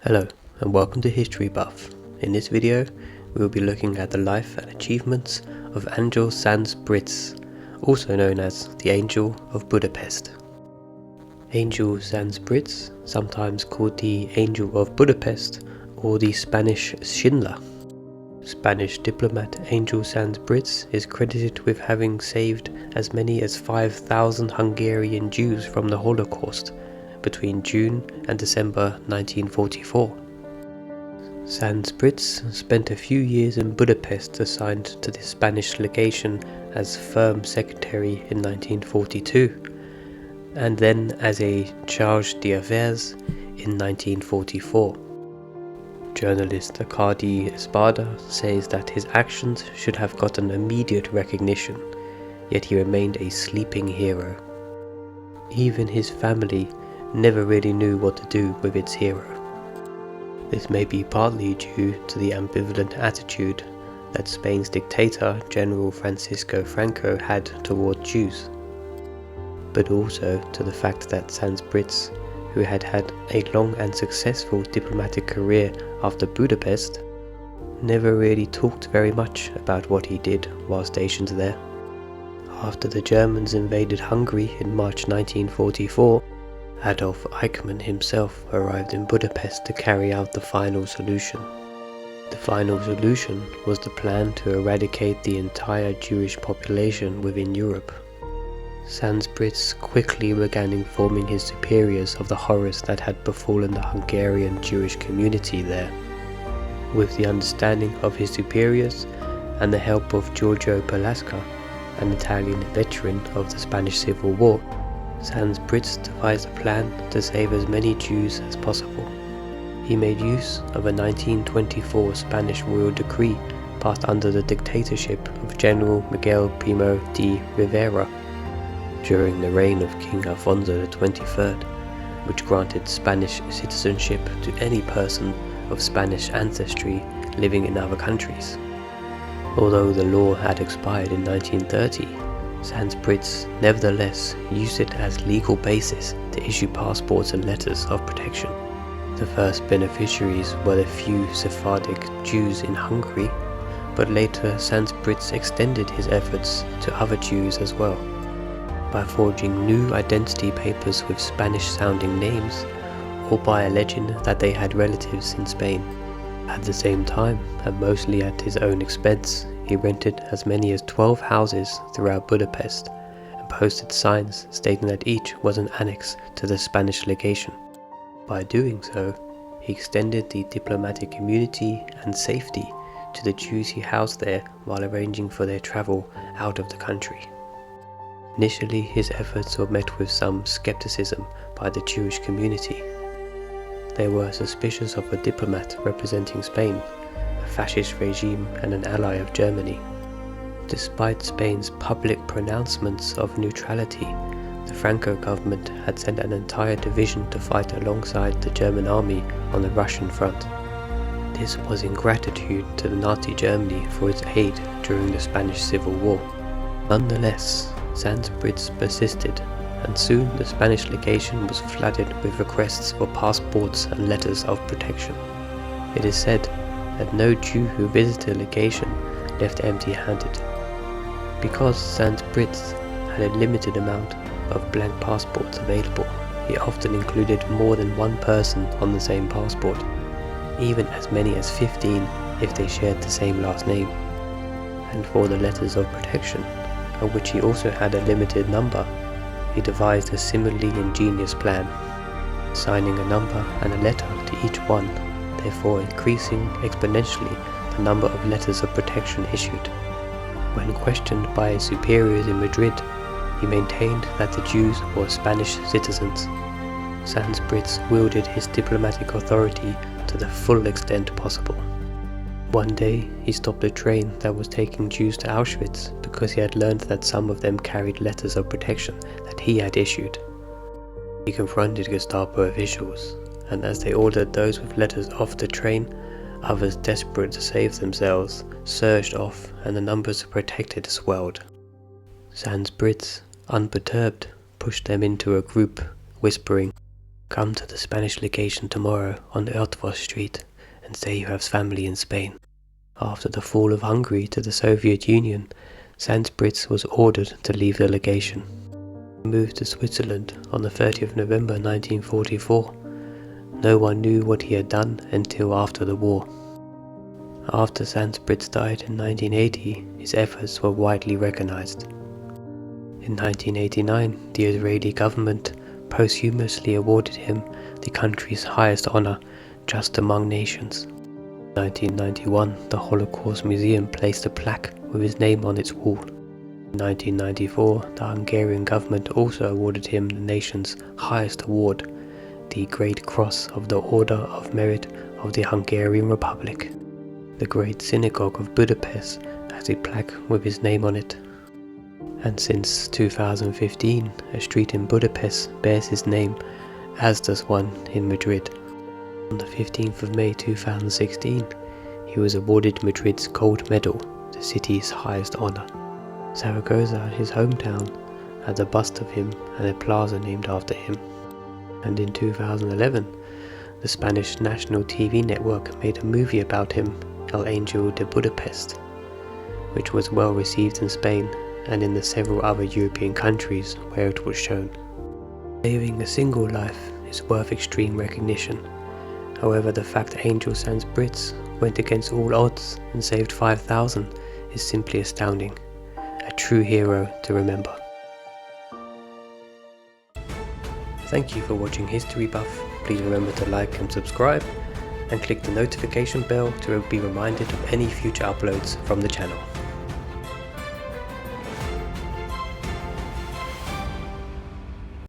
Hello and welcome to History Buff. In this video we will be looking at the life and achievements of Angel Sanz Briz, also known as the Angel of Budapest. Angel Sanz Briz, sometimes called the Angel of Budapest or the Spanish Schindler. Spanish diplomat Angel Sanz Briz is credited with having saved as many as 5,000 Hungarian Jews from the Holocaust between June and December 1944. Sanz Briz spent a few years in Budapest assigned to the Spanish legation as firm secretary in 1942, and then as a charge d'affaires in 1944. Journalist Arkady Espada says that his actions should have gotten immediate recognition, yet he remained a sleeping hero. Even his family never really knew what to do with its hero. This may be partly due to the ambivalent attitude that Spain's dictator General Francisco Franco had toward Jews, but also to the fact that Sanz Briz, who had had a long and successful diplomatic career after Budapest, never really talked very much about what he did while stationed there. After the Germans invaded Hungary in March 1944, Adolf Eichmann himself arrived in Budapest to carry out the final solution. The final solution was the plan to eradicate the entire Jewish population within Europe. Sanz Briz quickly began informing his superiors of the horrors that had befallen the Hungarian Jewish community there. With the understanding of his superiors and the help of Giorgio Palasca, an Italian veteran of the Spanish Civil War, Sanz Briz devised a plan to save as many Jews as possible. He made use of a 1924 Spanish royal decree passed under the dictatorship of General Miguel Primo de Rivera during the reign of King Alfonso XXIII, which granted Spanish citizenship to any person of Spanish ancestry living in other countries. Although the law had expired in 1930, Sanz Briz nevertheless used it as legal basis to issue passports and letters of protection. The first beneficiaries were the few Sephardic Jews in Hungary, but later Sanz Briz extended his efforts to other Jews as well, by forging new identity papers with Spanish-sounding names, or by alleging that they had relatives in Spain. At the same time, and mostly at his own expense, he rented as many as 12 houses throughout Budapest and posted signs stating that each was an annex to the Spanish legation. By doing so, he extended the diplomatic immunity and safety to the Jews he housed there while arranging for their travel out of the country. Initially, his efforts were met with some skepticism by the Jewish community. They were suspicious of a diplomat representing Spain, a fascist regime and an ally of Germany. Despite Spain's public pronouncements of neutrality, the Franco government had sent an entire division to fight alongside the German army on the Russian front. This was in gratitude to the Nazi Germany for its aid during the Spanish Civil War. Nonetheless, Sanz Briz persisted, and soon the Spanish legation was flooded with requests for passports and letters of protection. It is said that no Jew who visited the legation left empty-handed. Because Sanz Briz had a limited amount of blank passports available, he often included more than one person on the same passport, even as many as 15 if they shared the same last name. And for the letters of protection, of which he also had a limited number, he devised a similarly ingenious plan, assigning a number and a letter to each one, therefore increasing exponentially the number of letters of protection issued. When questioned by his superiors in Madrid, he maintained that the Jews were Spanish citizens. Sanz Briz wielded his diplomatic authority to the full extent possible. One day, he stopped a train that was taking Jews to Auschwitz because he had learned that some of them carried letters of protection that he had issued. He confronted Gestapo officials, and as they ordered those with letters off the train, others desperate to save themselves surged off and the numbers of protected swelled. Sanz Briz, unperturbed, pushed them into a group, whispering, Come to the Spanish legation tomorrow on Eötvös Street and say you have family in Spain. After the fall of Hungary to the Soviet Union, Sanz Briz was ordered to leave the legation. He moved to Switzerland on the 30th of November 1944. No one knew what he had done until after the war. After Sanz Briz died in 1980, his efforts were widely recognized. In 1989, the Israeli government posthumously awarded him the country's highest honor, Just Among Nations. In 1991, the Holocaust Museum placed a plaque with his name on its wall. In 1994, the Hungarian government also awarded him the nation's highest award, the Great Cross of the Order of Merit of the Hungarian Republic. The Great Synagogue of Budapest has a plaque with his name on it. And since 2015, a street in Budapest bears his name, as does one in Madrid. On the 15th of May 2016, he was awarded Madrid's Gold Medal, the city's highest honor. Zaragoza, his hometown, has a bust of him and a plaza named after him. And in 2011, the Spanish national TV network made a movie about him, Angel of Budapest, which was well received in Spain and in the several other European countries where it was shown. Saving a single life is worth extreme recognition. However, the fact Angel Sanz Briz went against all odds and saved 5,000 is simply astounding. A true hero to remember. Thank you for watching History Buff. Please remember to like and subscribe, and click the notification bell to be reminded of any future uploads from the channel.